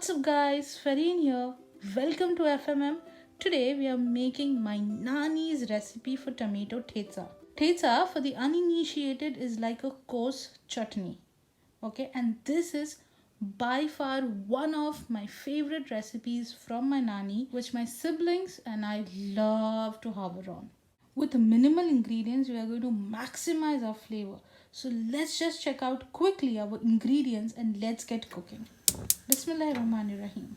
What's up guys, Fareen here. Welcome to FMM. Today we are making my Nani's recipe for tomato thecha. Thecha for the uninitiated is like a coarse chutney. Okay, and this is by far one of my favorite recipes from my Nani, which my siblings and I love to harbor on. With minimal ingredients, we are going to maximize our flavor. So let's just check out quickly our ingredients and let's get cooking. Bismillahirrahmanirrahim.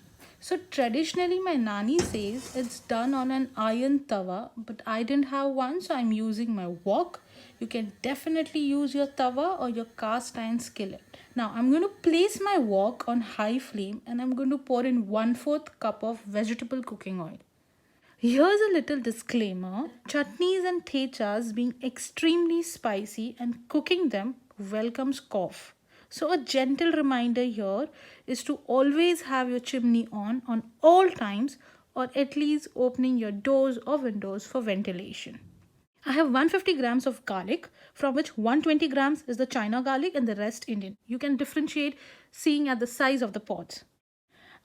So traditionally my Nani says it's done on an iron tawa, but I didn't have one, so I'm using my wok. You can definitely use your tawa or your cast iron skillet. Now I'm going to place my wok on high flame and I'm going to pour in 1/4 cup of vegetable cooking oil. Here's a little disclaimer. Chutneys and thechas being extremely spicy and cooking them welcomes cough. So a gentle reminder here is to always have your chimney on all times, or at least opening your doors or windows for ventilation. I have 150 grams of garlic, from which 120 grams is the China garlic and the rest Indian. You can differentiate seeing at the size of the pods.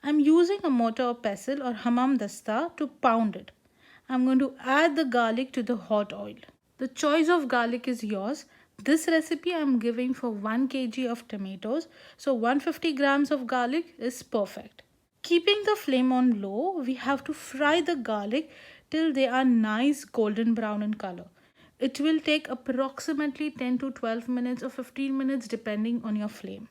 I'm using a mortar or pestle or hammam dasta to pound it. I'm going to add the garlic to the hot oil. The choice of garlic is yours. This recipe I'm giving for 1 kg of tomatoes, so 150 grams of garlic is perfect. Keeping the flame on low, we have to fry the garlic till they are nice golden brown in color. It will take approximately 10 to 12 minutes or 15 minutes depending on your flame.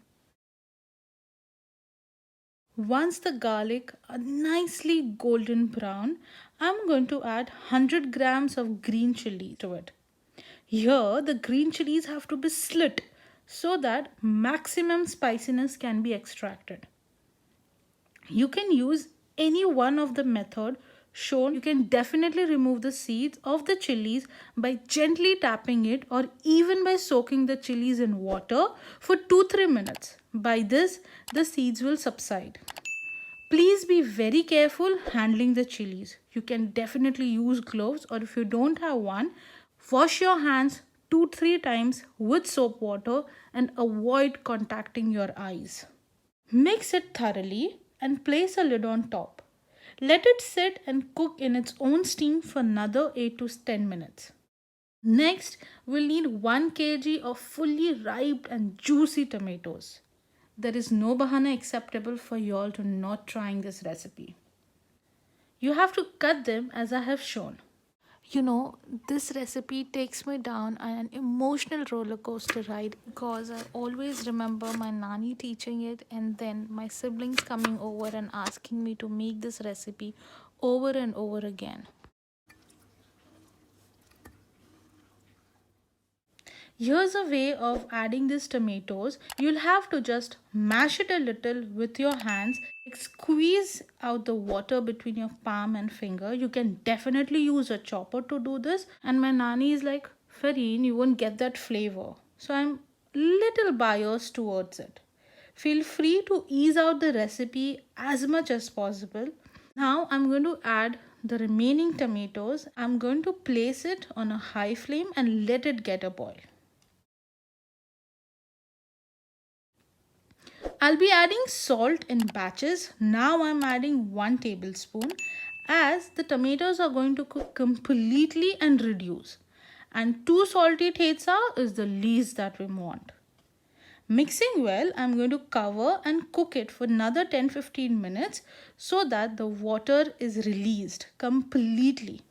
Once the garlic are nicely golden brown, I'm going to add 100 grams of green chili to it. Here the green chilies have to be slit so that maximum spiciness can be extracted. You can use any one of the method shown. You can definitely remove the seeds of the chilies by gently tapping it, or even by soaking the chilies in water for 2-3 minutes. By this, the seeds will subside. Please be very careful handling the chilies. You can definitely use gloves, or if you don't have one, wash your hands 2-3 times with soap water and avoid contacting your eyes. Mix it thoroughly and place a lid on top. Let it sit and cook in its own steam for another 8 to 10 minutes. Next, we'll need 1 kg of fully ripe and juicy tomatoes. There is no bahana acceptable for y'all to not trying this recipe. You have to cut them as I have shown. You know, this recipe takes me down an emotional roller coaster ride, because I always remember my Nani teaching it and then my siblings coming over and asking me to make this recipe over and over again. Here's a way of adding these tomatoes. You'll have to just mash it a little with your hands. Squeeze out the water between your palm and finger. You can definitely use a chopper to do this. And my Nani is like, Fareen, you won't get that flavor. So I'm little biased towards it. Feel free to ease out the recipe as much as possible. Now I'm going to add the remaining tomatoes. I'm going to place it on a high flame and let it get a boil. I'll be adding salt in batches. Now I'm adding 1 tablespoon, as the tomatoes are going to cook completely and reduce. And too salty thecha is the least that we want. Mixing well, I'm going to cover and cook it for another 10-15 minutes so that the water is released completely.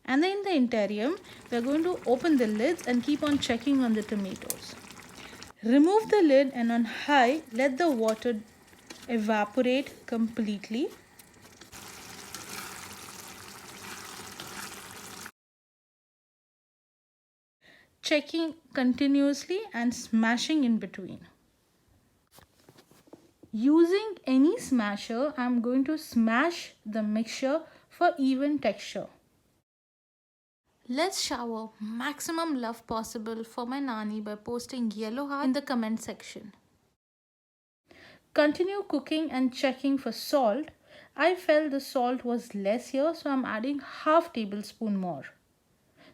And then in the interim, we're going to open the lids and keep on checking on the tomatoes. Remove the lid and on high, let the water evaporate completely. Checking continuously and smashing in between. Using any smasher, I'm going to smash the mixture for even texture. Let's shower maximum love possible for my Nani by posting yellow heart in the comment section. Continue cooking and checking for salt. I felt the salt was less here, so I'm adding half tablespoon more.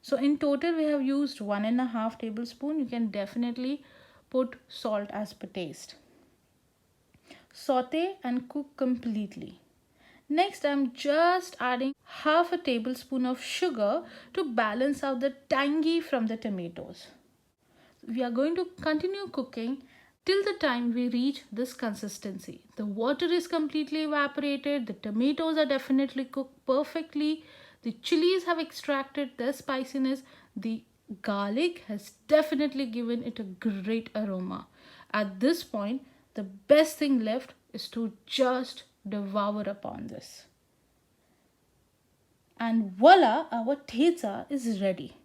So in total we have used 1.5 tablespoon. You can definitely put salt as per taste. Saute and cook completely. Next, I'm just adding half a tablespoon of sugar to balance out the tangy from the tomatoes. We are going to continue cooking till the time we reach this consistency. The water is completely evaporated, the tomatoes are definitely cooked perfectly, the chilies have extracted their spiciness, the garlic has definitely given it a great aroma. At this point, the best thing left is to just devour upon this. And voila, our thecha is ready.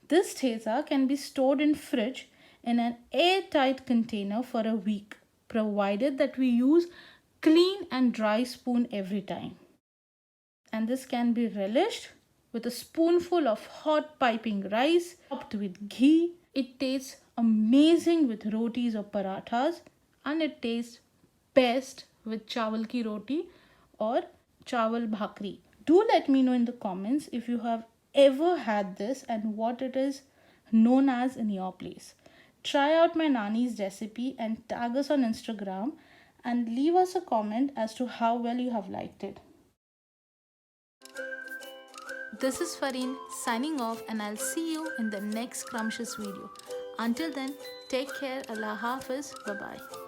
This thecha can be stored in fridge in an airtight container for a week, provided that we use clean and dry spoon every time. And this can be relished with a spoonful of hot piping rice topped with ghee. It tastes amazing with rotis or parathas, and it tastes best with chawal ki roti or chawal bhakri. Do let me know in the comments if you have ever had this and what it is known as in your place. Try out my Nani's recipe and tag us on Instagram and leave us a comment as to how well you have liked it. This is Fareen signing off, and I'll see you in the next scrumptious video. Until then, take care. Allah Hafiz. Bye bye.